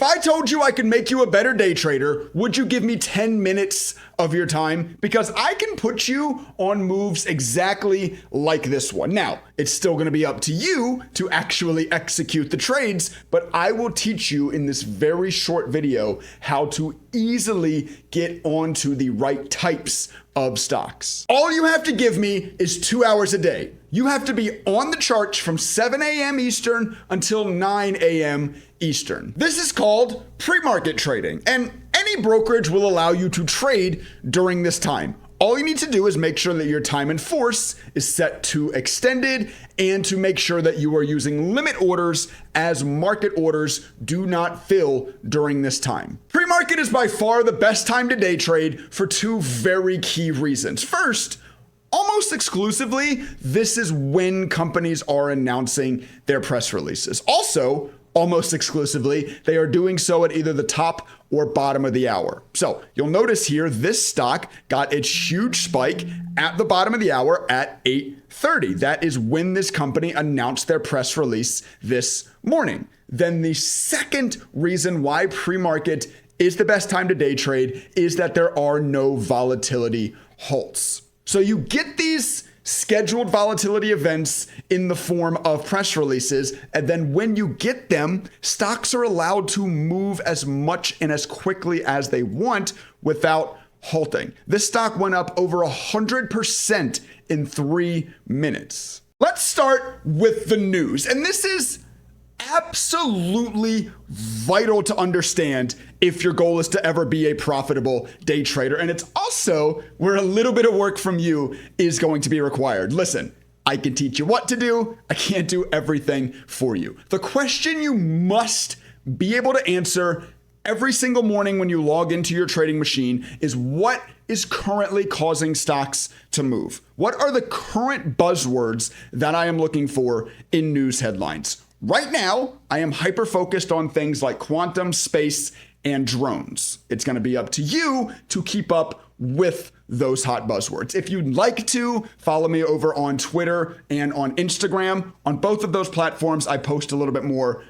If I told you I could make you a better day trader, would you give me 10 minutes of your time? Because I can put you on moves exactly like this one. Now, it's still going to be up to you to actually execute the trades, but I will teach you in this very short video how to easily get onto the right types of stocks. All you have to give me is 2 hours a day. You have to be on the charts from 7 a.m. Eastern until 9 a.m. Eastern. This is called pre-market trading, and any brokerage will allow you to trade during this time. All you need to do is make sure that your time in force is set to extended and to make sure that you are using limit orders, as market orders do not fill during this time. Pre-market is by far the best time to day trade for two very key reasons. First, almost exclusively, this is when companies are announcing their press releases. Also, almost exclusively, they are doing so at either the top or bottom of the hour. So you'll notice here, this stock got its huge spike at the bottom of the hour at 8:30. That is when this company announced their press release this morning. Then the second reason why pre-market is the best time to day trade is that there are no volatility halts. So you get these scheduled volatility events in the form of press releases, and then when you get them, stocks are allowed to move as much and as quickly as they want without halting. This stock went up over 100% in 3 minutes. Let's start with the news, and this is absolutely vital to understand if your goal is to ever be a profitable day trader. And it's also where a little bit of work from you is going to be required. Listen, I can teach you what to do. I can't do everything for you. The question you must be able to answer every single morning when you log into your trading machine is, what is currently causing stocks to move? What are the current buzzwords that I am looking for in news headlines? Right now, I am hyper-focused on things like quantum, space, and drones. It's going to be up to you to keep up with those hot buzzwords. If you'd like to, follow me over on Twitter and on Instagram. On both of those platforms, I post a little bit more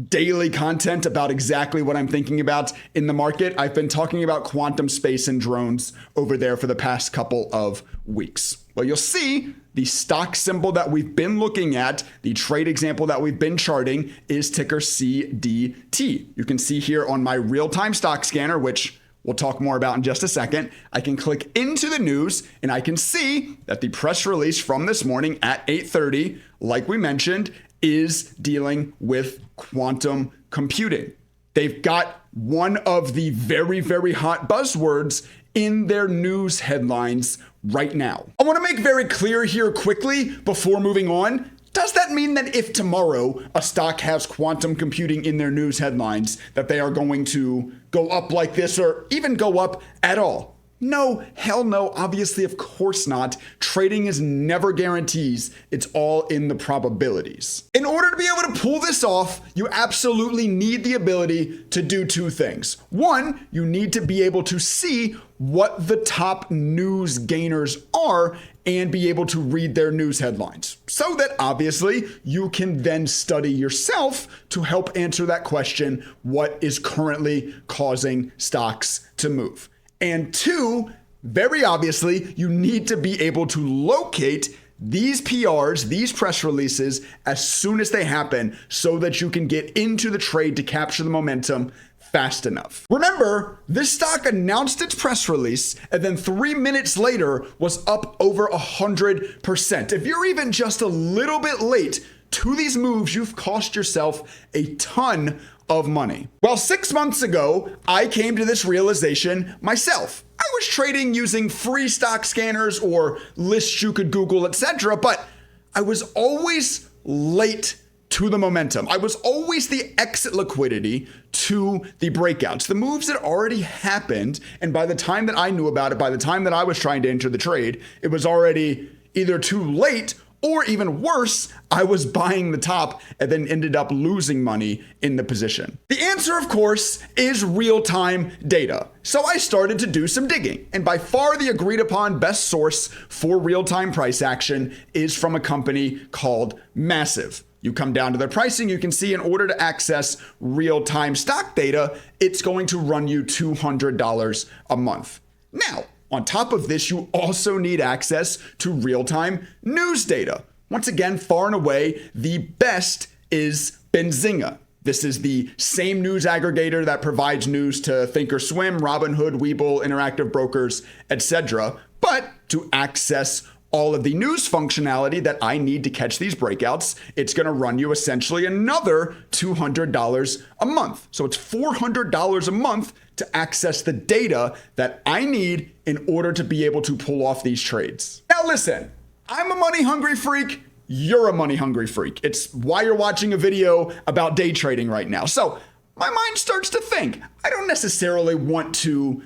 daily content about exactly what I'm thinking about in the market. I've been talking about quantum, space, and drones over there for the past couple of weeks. Well, you'll see the stock symbol that we've been looking at, the trade example that we've been charting, is ticker CDT. You can see here on my real-time stock scanner, which we'll talk more about in just a second, I can click into the news and I can see that the press release from this morning at 8:30, like we mentioned, is dealing with quantum computing. They've got one of the very, very hot buzzwords in their news headlines right now. I want to make very clear here quickly before moving on. Does that mean that if tomorrow a stock has quantum computing in their news headlines, that they are going to go up like this or even go up at all? No, hell no, obviously, of course not. Trading is never guarantees. It's all in the probabilities. In order to be able to pull this off, you absolutely need the ability to do two things. One, you need to be able to see what the top news gainers are and be able to read their news headlines so that obviously you can then study yourself to help answer that question, what is currently causing stocks to move? And two, very obviously, you need to be able to locate these PRs, these press releases, as soon as they happen so that you can get into the trade to capture the momentum fast enough. Remember, this stock announced its press release and then 3 minutes later was up over 100%. If you're even just a little bit late to these moves, you've cost yourself a ton of money. Well, 6 months ago, I came to this realization myself. I was trading using free stock scanners or lists you could Google, etc., but I was always late to the momentum. I was always the exit liquidity to the breakouts. The moves had already happened, and by the time that I knew about it, by the time that I was trying to enter the trade, it was already either too late or even worse, I was buying the top and then ended up losing money in the position. The answer, of course, is real-time data. So I started to do some digging. And by far the agreed upon best source for real-time price action is from a company called Massive. You come down to their pricing, you can see in order to access real-time stock data, it's going to run you $200 a month. Now, on top of this, you also need access to real-time news data. Once again, far and away, the best is Benzinga. This is the same news aggregator that provides news to ThinkorSwim, Robinhood, Webull, Interactive Brokers, etc. But to access all of the news functionality that I need to catch these breakouts, it's going to run you essentially another $200 a month. So it's $400 a month to access the data that I need in order to be able to pull off these trades. Now listen, I'm a money hungry freak. You're a money hungry freak. It's why you're watching a video about day trading right now. So my mind starts to think, I don't necessarily want to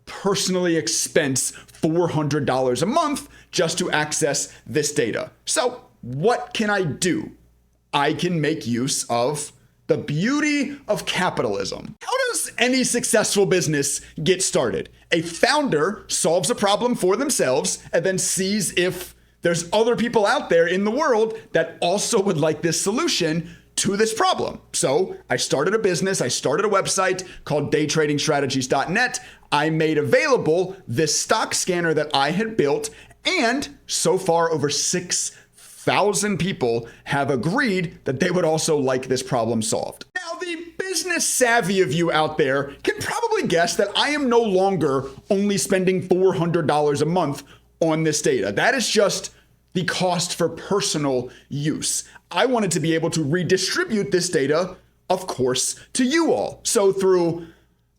personally expense $400 a month just to access this data. So what can I do? I can make use of the beauty of capitalism. How does any successful business get started? A founder solves a problem for themselves and then sees if there's other people out there in the world that also would like this solution to this problem. So I started a business, I started a website called daytradingstrategies.net. I made available this stock scanner that I had built, and so far over 6,000 people have agreed that they would also like this problem solved. Now, the business savvy of you out there can probably guess that I am no longer only spending $400 a month on this data. That is just the cost for personal use. I wanted to be able to redistribute this data, of course, to you all. So through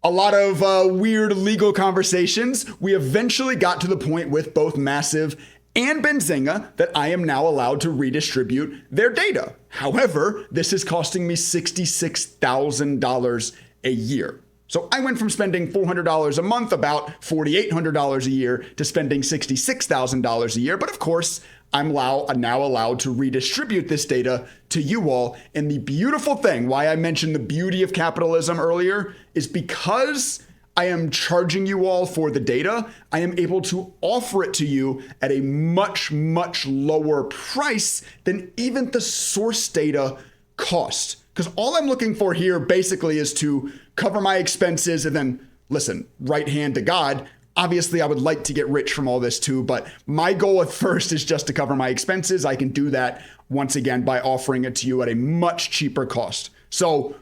a lot of weird legal conversations, we eventually got to the point with both Massive and Benzinga that I am now allowed to redistribute their data. However, this is costing me $66,000 a year. So I went from spending $400 a month, about $4,800 a year, to spending $66,000 a year. But of course, I'm now allowed to redistribute this data to you all. And the beautiful thing, why I mentioned the beauty of capitalism earlier, is because I am charging you all for the data, I am able to offer it to you at a much, much lower price than even the source data cost. Because all I'm looking for here basically is to cover my expenses and then, listen, right hand to God. Obviously, I would like to get rich from all this too, but my goal at first is just to cover my expenses. I can do that once again by offering it to you at a much cheaper cost. So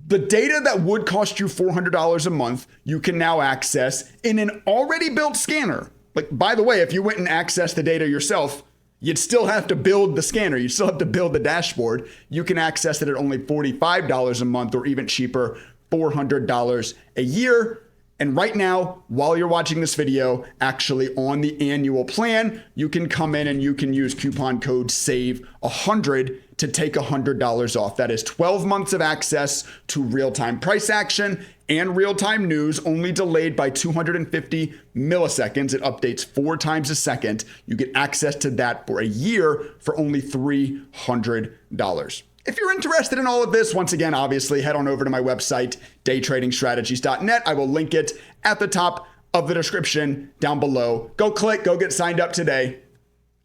the data that would cost you $400 a month, you can now access in an already built scanner. Like, by the way, if you went and accessed the data yourself, you'd still have to build the scanner. You still have to build the dashboard. You can access it at only $45 a month or even cheaper, $400 a year. And right now, while you're watching this video, actually on the annual plan, you can come in and you can use coupon code SAVE100 to take $100 off. That is 12 months of access to real-time price action and real-time news, only delayed by 250 milliseconds. It updates 4 times a second. You get access to that for a year for only $300. If you're interested in all of this, once again, obviously head on over to my website, daytradingstrategies.net. I will link it at the top of the description down below. Go click, go get signed up today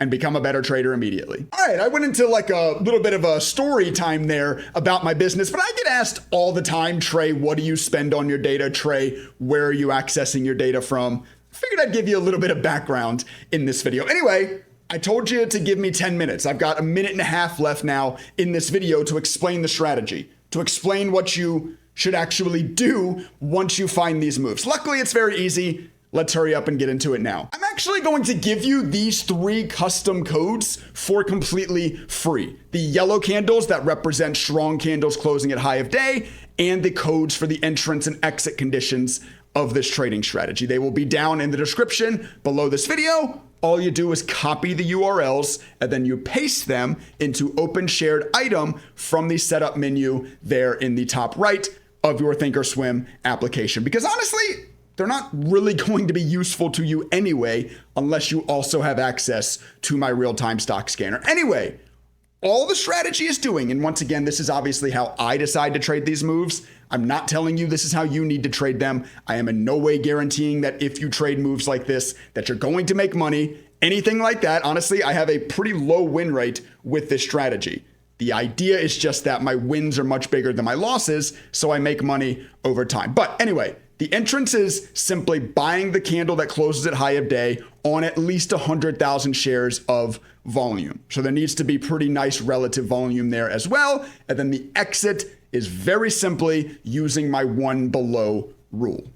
and become a better trader immediately. All right, I went into like a little bit of a story time there about my business, but I get asked all the time, Trey, what do you spend on your data? Trey, where are you accessing your data from? I figured I'd give you a little bit of background in this video. Anyway, I told you to give me 10 minutes. I've got a minute and a half left now in this video to explain the strategy, to explain what you should actually do once you find these moves. Luckily, it's very easy. Let's hurry up and get into it now. I'm actually going to give you these 3 custom codes for completely free. The yellow candles that represent strong candles closing at high of day, and the codes for the entrance and exit conditions of this trading strategy. They will be down in the description below this video. All you do is copy the URLs and then you paste them into open shared item from the setup menu there in the top right of your ThinkorSwim application. Because honestly, they're not really going to be useful to you anyway, unless you also have access to my real-time stock scanner. Anyway, all the strategy is doing, and once again, this is obviously how I decide to trade these moves. I'm not telling you this is how you need to trade them. I am in no way guaranteeing that if you trade moves like this, that you're going to make money, anything like that. Honestly, I have a pretty low win rate with this strategy. The idea is just that my wins are much bigger than my losses, so I make money over time. But anyway, the entrance is simply buying the candle that closes at high of day on at least 100,000 shares of volume. So there needs to be pretty nice relative volume there as well. And then the exit is very simply using my one below rule.